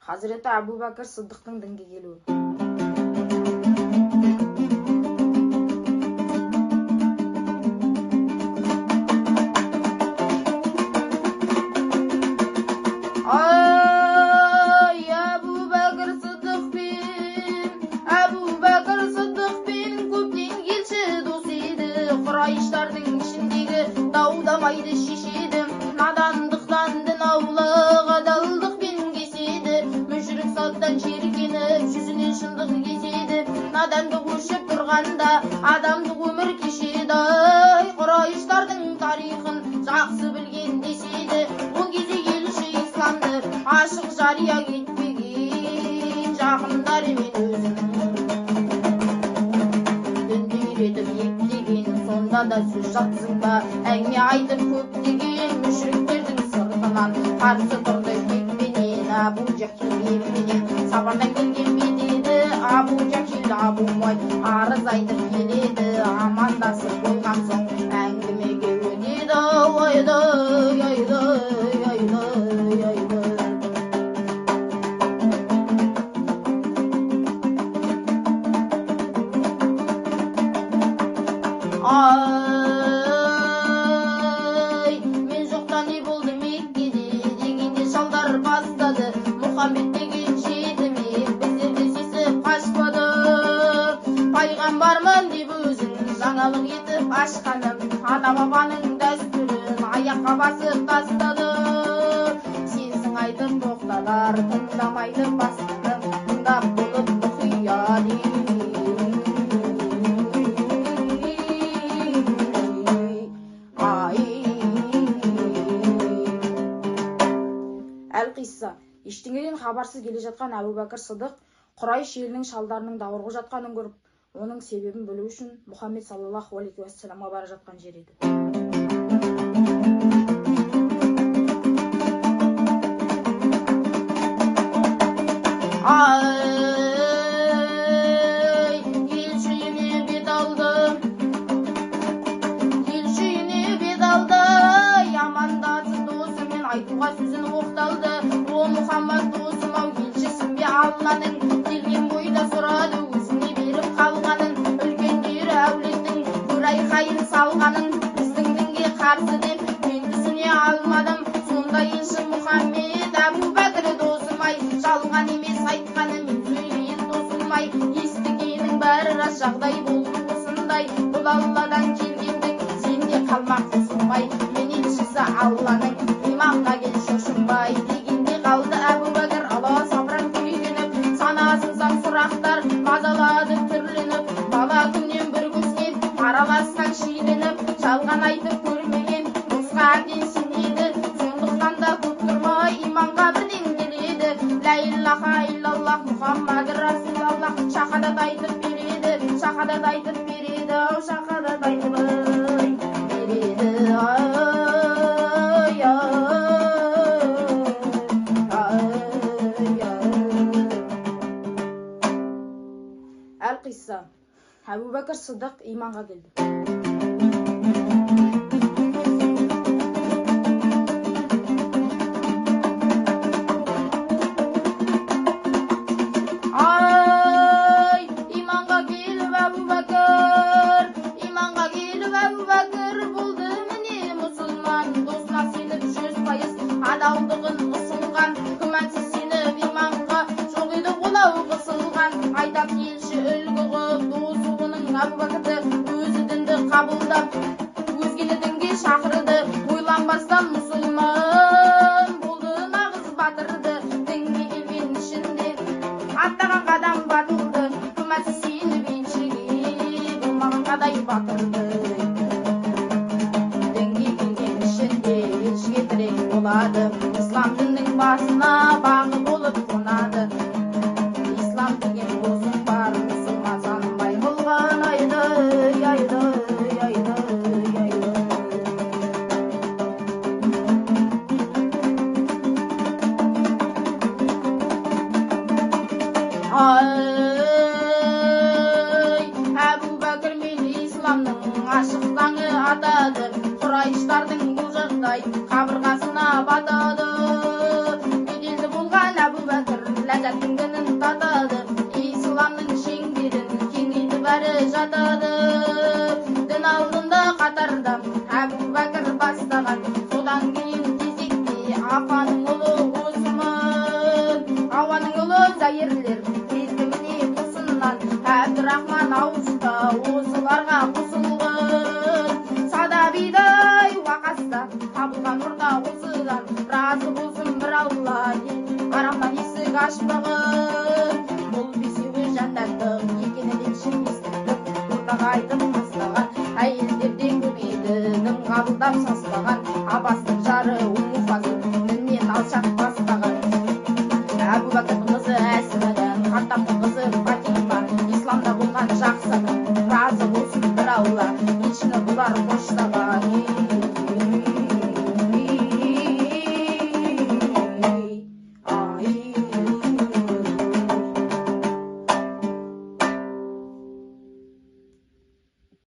Hazreti Abu Bakr Sıddıq'ның dinге келуі. Құрайыштардың ішіндегі даудамайды шешеді, надандықтан дін аулақ адалдықпен кеседі, мүшірік салттан жеркеніп жүзінен шындық кеседі, надандық өршіп тұрғанда адамдық өмір кешеді. Құрайыштардың тарихын жақсы білген деседі, ол кезде елші исламды ашық жария кетпеген жақындарымен да сөз жатсың ба, әңгіме айтып көптеген мүшіріктердің сыртынан қарсы тұрды кекпенен Абу Жахил ерменен. Сапардан келген бедеді Абу Жахил абумай арыз айтып келеді, амандасып болған соң әңгімеге өнеді. Мен жоқтан не болды Меккеде дегенде шалдар бастады, Мұхаммед деген жетімен біздерді сесіп қашпады. Пайғамбармын деп өзін жаңалық етіп ашқаным, ата бабаның дәстүрін аяққа басып тастады. Сенсің айтып тоқталар, тыңдамайды басқаным, тыңдап болып мұқия Әл-Қисса. Ештеңеден хабарсыз келе жатқан Әбу Бәкір Сыдық Құрайш елінің шалдарының даурығып жатқанын көріп, оның себебін білу үшін Мұхаммед саллаллаху алейхи уассаламға бара жатқан жер еді. Айтуға сөзін оқталды, о Мұхаммад досым-ау, елшісің бе Алланың? Келген бойда сұрады өзіне беріп қалғанын, үлкендері әулеттің бір айқайын салғанын, біздің дінге қарсы деп мен түсіне алмадым. Сонда елші Мұхаммед Әбу Бәкір досым-ай, жалған емес айтқаны мен сөйлейін досым-ай, естігенің бәрі рас, жағдай болды осындай, бұл Алладан келгендік, сенде қалмақсың-ай, мен елшісі Алланың, имамға кел шошынбай дегенде қалды Әбу Бәкір аласапыран күйгеніп, санасын сан сұрақтар мазалады түрленіп, бала күннен бір көзінен араласқан шиеленіп, жалған айтып көрмеген нұсқа әбден сенеді, сондықтан да көп тұрмай иманға бірден келеді. Ла илляха иллаллах Мұхаммад Расулаллах, шахадат айтып береді, шахадат айтып береді, шахадат айтып береді. Әл-Қисса. Әбу Бәкір Сыдық иманға келді. Иманға келіп Әбу Бәкір, иманға келіп Әбу Бәкір болды міне мұсылман, досына сеніп 100% адалдығын ұсынған, күмәнсіз сеніп иманға жоқ еді қолау қысылған. Айтап елші үлгі қып досы оның Әбу Бәкірді, өзі дінді қабылдап өзгені дінге шақырды, ойланбастан мұсылман болды нағыз батырды. Дінге келген ішінде аттаған қадам батылды, күмәнсіз сеніп еншіге болмаған қадай батырды. Дінге келген ішінде елшіге тірек болады, ислам діннің басына бағы болып қонады. Ислам деген досың бар, мұсылман санынбай болған айды. Әбу Бәкір мен исламның ашық заңы атады, Құрайыштардың бұл жағдай қабырғасына батады. Беделді болған Әбу Бәкір ләззаттың дінін татады, исламның шеңберін кеңейтіп әрі жатады. Дін алдында қатарда Әбу Бәкір бастаған, содан кейін кезекте апаның ұлы Осман, ауаның ұлы Зайырлер келді міне қосыннан, Әбдірахман ауызда осыларға қосылған. Садабидай уақаста табылған орта осыдан, разы болсын бір Алла, арамнан есік ашпағын. Бұл бесеуі жәннаттық екенінен шын естідік, ортаға айтып тастаған, әйелдерден көбейді дін қабылдап саспаған, Аббастың жары Уму Фазыл діннен алшақ бастаған. Әбу Бәкір